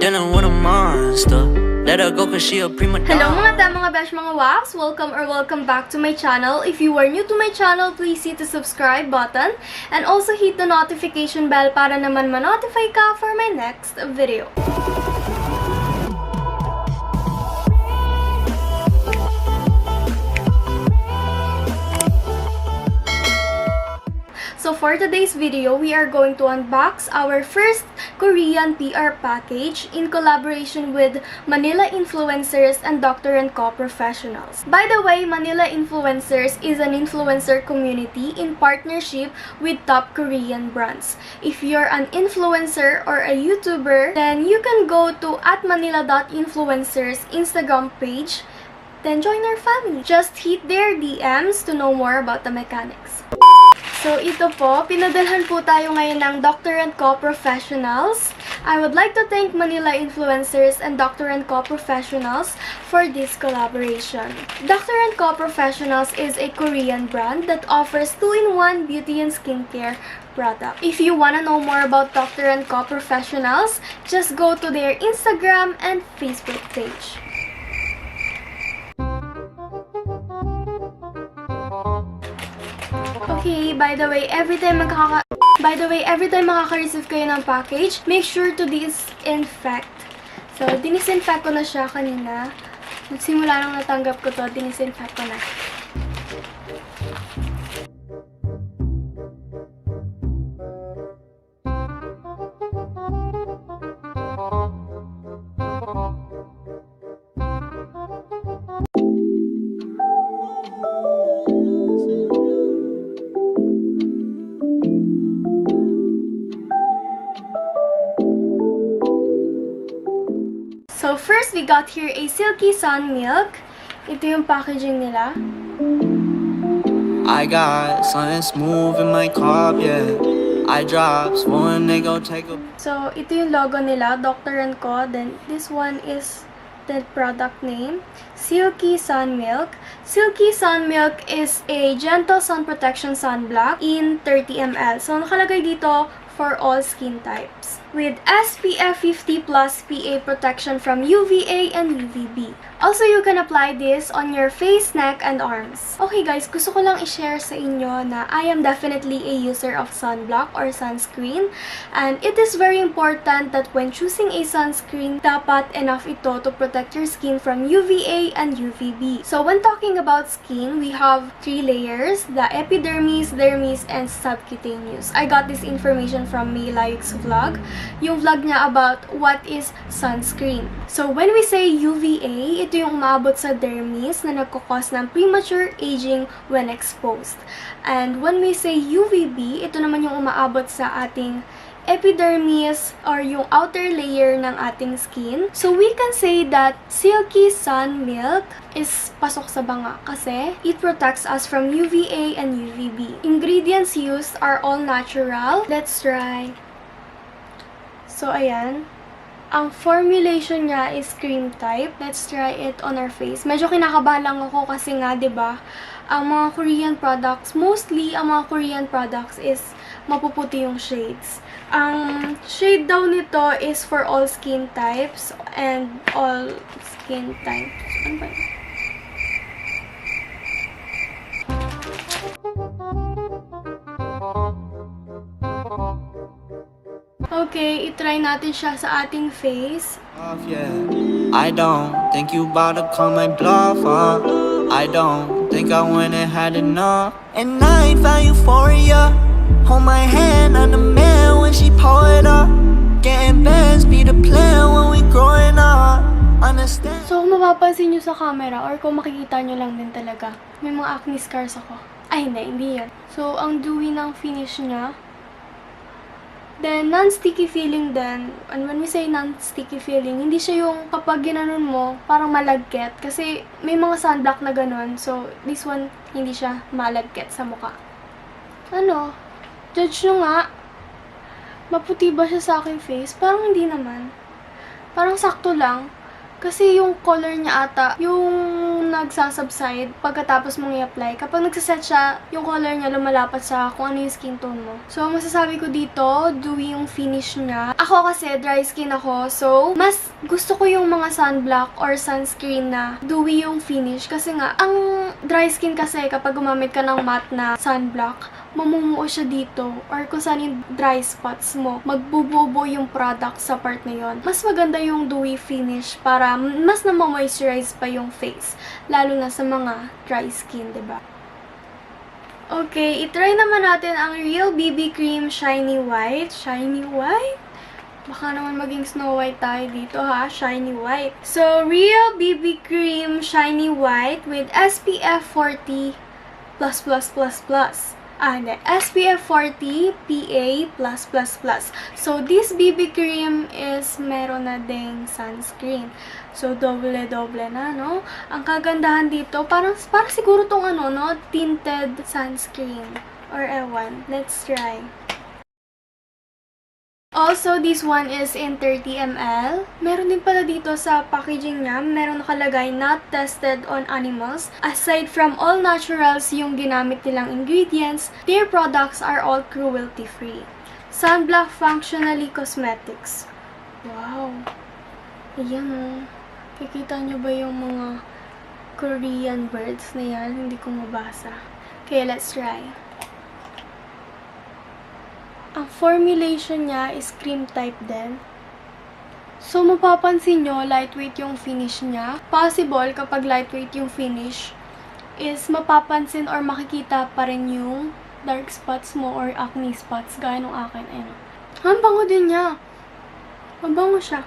dealing with a monster. Let her go cause she a prima donna. Hello mga besh, mga wax! Welcome back to my channel. If you are new to my channel, please hit the subscribe button and also hit the notification bell para naman ma-notify ka for my next video. So for today's video, we are going to unbox our first Korean PR package in collaboration with Manila Influencers and Dr. & Co professionals. By the way, Manila Influencers is an influencer community in partnership with top Korean brands. If you're an influencer or a YouTuber, then you can go to @manila.influencers Instagram page, then join our family. Just hit their DMs to know more about the mechanics. So, ito po, pinadalhan po tayo ngayon ng Dr. & Co professionals. I would like to thank Manila Influencers and Dr. & Co professionals for this collaboration. Dr. & Co professionals is a Korean brand that offers 2-in-1 beauty and skincare product. If you want to know more about Dr. & Co professionals, just go to their Instagram and Facebook page. Okay, by the way, every time makaka-receive kayo ng package, make sure to disinfect. So, dinisinfect ko na siya kanina. Simula nang natanggap ko to, dinisinfect ko na. So, first, we got here a Silky Sun Milk. Ito yung packaging nila. I got something smooth in my cup, yeah. I drops one, they go take a... So, ito yung logo nila, Dr. & Co. Then, this one is the product name, Silky Sun Milk. Silky Sun Milk is a gentle sun protection sunblock in 30 ml. So, nakalagay dito, for all skin types. With SPF 50+ PA protection from UVA and UVB. Also, you can apply this on your face, neck, and arms. Okay guys, gusto ko lang i-share sa inyo na I am definitely a user of sunblock or sunscreen. And it is very important that when choosing a sunscreen, dapat enough ito to protect your skin from UVA and UVB. So when talking about skin, we have 3 layers, the epidermis, dermis, and subcutaneous. I got this information from Maylaik's vlog. Yung vlog niya about what is sunscreen. So when we say UVA, ito yung umabot sa dermis na nagkukos ng premature aging when exposed. And when we say UVB, ito naman yung umaabot sa ating epidermis or yung outer layer ng ating skin. So we can say that Silky Sun Milk is pasok sa banga kasi it protects us from UVA and UVB. Ingredients used are all natural. Let's try. So ayan. Ang formulation niya is cream type. Let's try it on our face. Medyo kinakabahan lang ako kasi nga, 'di ba? Ang mga Korean products, mostly ang mga Korean products is mapuputi yung shades. Ang shade daw nito is for all skin types and all skin types. Ano ba yun? Okay, itry natin siya sa ating face. Yeah. I don't think you bout to call my bluff, I don't think I went and had enough. And I ain't found euphoria. Hold my hand on the man when she pour it up. Getting best be the plan when we growing up. Understand? So, kung mapapansin nyo sa camera or kung makikita nyo lang din talaga, may mga acne scars ako. Ay, hindi yan. So, ang dewy ng finish niya. Then, non-sticky feeling din. And when we say non-sticky feeling, hindi siya yung kapag ginanon mo, parang malagkit. Kasi may mga sunblock na ganun. So, this one, hindi siya malagkit sa mukha. Ano? Judge nyo nga. Maputi ba siya sa aking face? Parang hindi naman. Parang sakto lang. Kasi yung color niya ata, yung nagsasubside pagkatapos mong i-apply. Kapag nagsaset siya, yung color niya lumalapat sa kung ano yung skin tone mo. So, masasabi ko dito, dewy yung finish niya. Ako kasi, dry skin ako. So, mas gusto ko yung mga sunblock or sunscreen na dewy yung finish. Kasi nga, ang dry skin kasi kapag gumamit ka ng matte na sunblock, mamumuo siya dito or kung saan yung dry spots mo, magbububo yung product sa part na yon. Mas maganda yung dewy finish para mas na-moisturize pa yung face, lalo na sa mga dry skin, diba? Okay, itry naman natin ang Real BB Cream Shiny White. Shiny White? Baka naman maging Snow White tayo dito ha, Shiny White. So, Real BB Cream Shiny White with SPF 40++++. SPF 40 PA+++. So, this BB cream is meron na ding sunscreen. So, doble-doble na, no? Ang kagandahan dito, parang siguro tong tinted sunscreen. Or ewan. Let's try. Also, this one is in 30 ml. Meron din pala dito sa packaging niya, meron nakalagay not tested on animals. Aside from all naturals yung ginamit nilang ingredients, their products are all cruelty-free. Sunblock Functionally Cosmetics. Wow! Ayan o. Kikita nyo ba yung mga Korean birds na yan? Hindi ko mabasa. Okay, let's try. Ang formulation niya is cream type din. So, mapapansin nyo, lightweight yung finish niya. Possible, kapag lightweight yung finish, is mapapansin or makikita pa rin yung dark spots mo or acne spots, gaya nung akin. Ayan. Ang bango din niya. Mabango siya.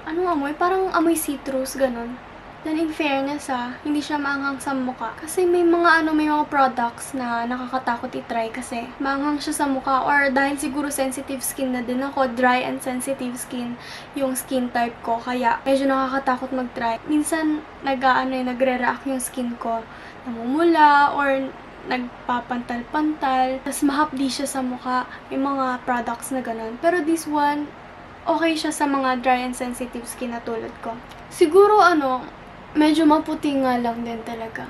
Anong amoy? Parang amoy citrus, ganun. Then, in fairness hindi siya maanghang sa mukha. Kasi may mga products na nakakatakot i-try kasi maanghang siya sa mukha. Or dahil siguro sensitive skin na din ako, dry and sensitive skin yung skin type ko. Kaya, medyo nakakatakot mag-try. Minsan, nagre-react yung skin ko. Namumula or nagpapantal-pantal. Tapos, mahapdi siya sa mukha. May mga products na ganun. Pero this one, okay siya sa mga dry and sensitive skin na tulad ko. Siguro medyo maputi nga lang din talaga.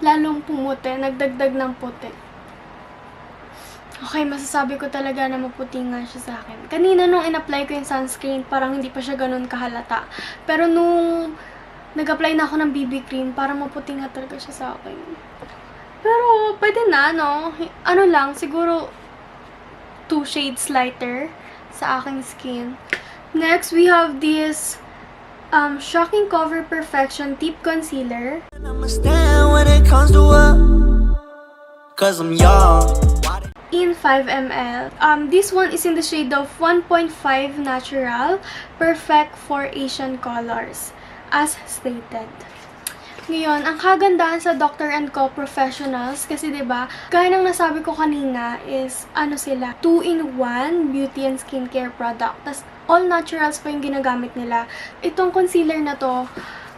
Lalong pumuti, nagdagdag ng puti. Okay, masasabi ko talaga na maputi nga siya sa akin. Kanina nung in-apply ko yung sunscreen, parang hindi pa siya ganun kahalata. Pero nung nag-apply na ako ng BB cream, parang maputi nga talaga siya sa akin. Pero pwede na, ano lang, siguro 2 shades lighter sa aking skin. Next, we have this Shocking Cover Perfection Tip Concealer. I'ma stand when it comes to what? Cause I'm young. In 5 ml. This one is in the shade of 1.5 Natural, perfect for Asian colors, as stated. Ngayon, ang kagandahan sa Dr. & Co. Professionals, kasi diba, gaya ng nasabi ko kanina, is, sila, 2-in-1 beauty and skincare product. Tas, all naturals pa yung ginagamit nila. Itong concealer na to,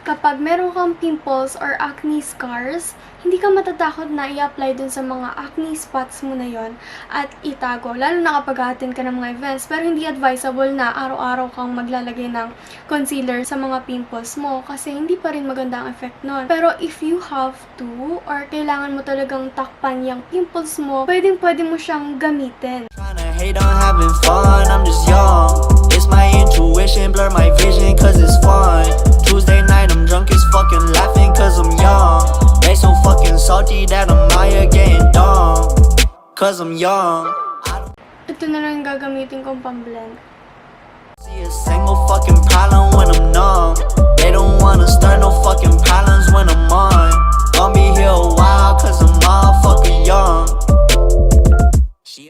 kapag meron kang pimples or acne scars, hindi ka matatakot na i-apply dun sa mga acne spots mo na yon at itago. Lalo na kapag attend ka ng mga events. Pero hindi advisable na araw-araw kang maglalagay ng concealer sa mga pimples mo kasi hindi pa rin maganda ang effect nun. Pero if you have to or kailangan mo talagang takpan yung pimples mo, pwedeng-pwede mo siyang gamitin. Tryna hate on having fun, I'm just young. It's my intuition, blur my vision cause it's fun. Tuesday night, I'm drunk as fucking laughing cause I'm young. They so fucking salty that I'm out here getting dumb. Cause I'm young. Ito na lang yung gagamitin kong pang-blend. See a single fucking problem when I'm numb. They don't wanna start no fucking problems when I'm on. Gonna be here a while cause I'm motherfucking young.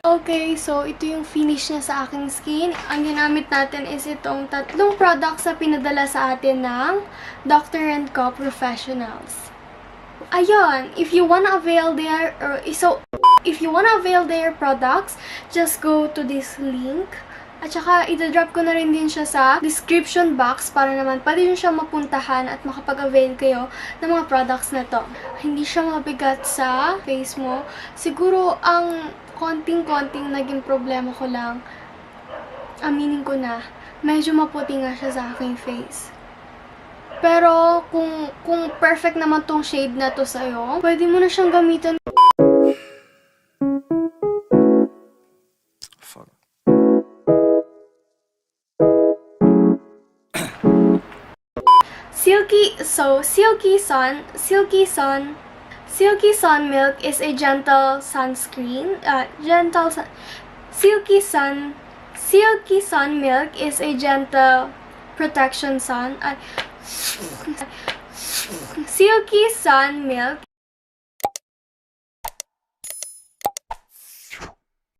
Okay, so ito yung finish niya sa aking skin. Ang ginamit natin is itong 3 products na pinadala sa atin ng Dr. & Co. Professionals. Ayun, if you wanna avail their products, just go to this link. At saka, i-drop ko na rin din siya sa description box para naman pwede nyo siya mapuntahan at makapag-avail kayo ng mga products na to. Hindi siya mabigat sa face mo. Siguro, ang konting-konting naging problema ko lang, aminin ko na, medyo maputi nga siya sa aking face. Pero, kung perfect naman tong shade na to sa'yo. Pwede mo na siyang gamitin. Fuck. Silky Sun Milk is a gentle sunscreen. Silky Sun Milk is a gentle protection sun. Silky Sun Milk